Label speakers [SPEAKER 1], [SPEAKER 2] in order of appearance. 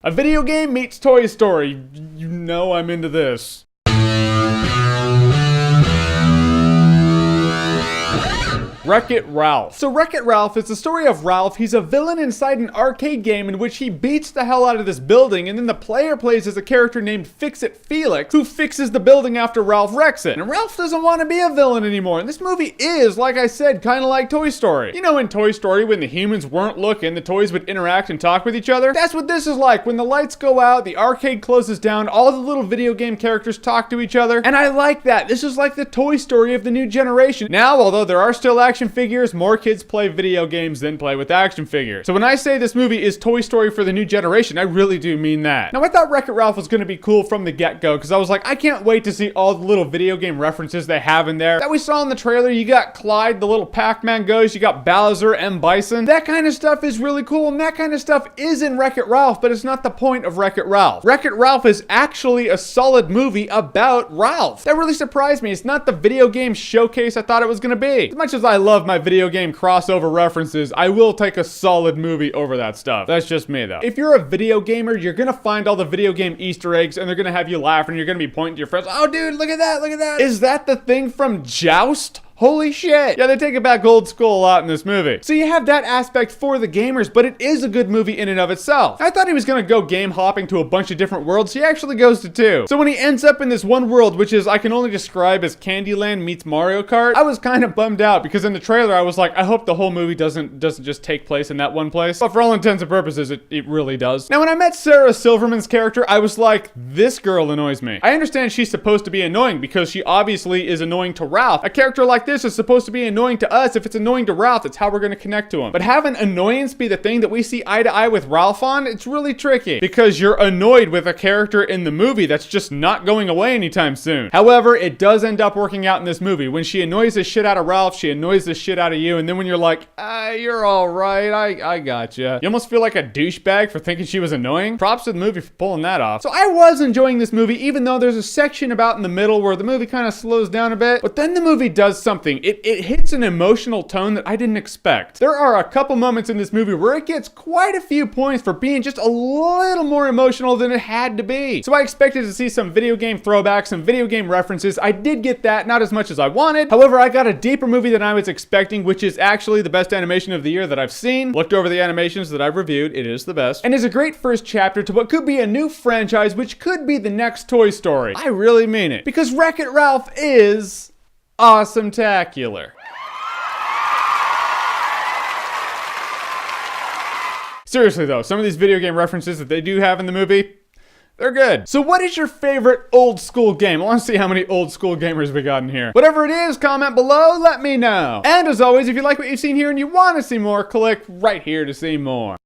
[SPEAKER 1] A video game meets Toy Story. You know I'm into this. Wreck-It Ralph. So Wreck-It Ralph is the story of Ralph. He's a villain inside an arcade game in which he beats the hell out of this building, and then the player plays as a character named Fix-It Felix, who fixes the building after Ralph wrecks it. And Ralph doesn't want to be a villain anymore, and this movie is, like I said, kind of like Toy Story. You know in Toy Story, when the humans weren't looking, the toys would interact and talk with each other? That's what this is like. When the lights go out, the arcade closes down, all the little video game characters talk to each other, and I like that. This is like the Toy Story of the new generation. Now, although there are still action figures, more kids play video games than play with action figures. So when I say this movie is Toy Story for the new generation, I really do mean that. Now I thought Wreck-It Ralph was going to be cool from the get-go, because I was like, I can't wait to see all the little video game references they have in there that we saw in the trailer. You got Clyde, the little Pac-Man ghost, you got Bowser, M. Bison. That kind of stuff is really cool, and that kind of stuff is in Wreck-It Ralph, but it's not the point of Wreck-It Ralph. Wreck-It Ralph is actually a solid movie about Ralph. That really surprised me. It's not the video game showcase I thought it was going to be. As much as I love my video game crossover references, I will take a solid movie over that stuff. That's just me though. If you're a video gamer, you're gonna find all the video game Easter eggs and they're gonna have you laugh and you're gonna be pointing to your friends, oh dude, look at that, look at that. Is that the thing from Joust? Holy shit. Yeah, they take it back old school a lot in this movie. So you have that aspect for the gamers, but it is a good movie in and of itself. I thought he was gonna go game hopping to a bunch of different worlds. He actually goes to 2. So when he ends up in this one world, which is, I can only describe as Candyland meets Mario Kart, I was kind of bummed out because in the trailer I was like, I hope the whole movie doesn't just take place in that one place. But for all intents and purposes, it really does. Now when I met Sarah Silverman's character, I was like, this girl annoys me. I understand she's supposed to be annoying because she obviously is annoying to Ralph. A character like this is supposed to be annoying to us. If it's annoying to Ralph, that's how we're going to connect to him. But having annoyance be the thing that we see eye to eye with Ralph on, it's really tricky because you're annoyed with a character in the movie that's just not going away anytime soon. However, it does end up working out in this movie. When she annoys the shit out of Ralph, she annoys the shit out of you, and then when you're like, you're all right, I gotcha. You almost feel like a douchebag for thinking she was annoying. Props to the movie for pulling that off. So I was enjoying this movie, even though there's a section about in the middle where the movie kind of slows down a bit, but then the movie does something. It hits an emotional tone that I didn't expect. There are a couple moments in this movie where it gets quite a few points for being just a little more emotional than it had to be. So I expected to see some video game throwbacks, some video game references. I did get that, not as much as I wanted. However, I got a deeper movie than I was expecting, which is actually the best animation of the year that I've seen. Looked over the animations that I've reviewed. It is the best. And is a great first chapter to what could be a new franchise, which could be the next Toy Story. I really mean it. Because Wreck-It Ralph is Awesometacular. Seriously though, some of these video game references that they do have in the movie, they're good. So what is your favorite old school game? I want to see how many old school gamers we got in here. Whatever it is, comment below, let me know. And as always, if you like what you've seen here and you want to see more, click right here to see more.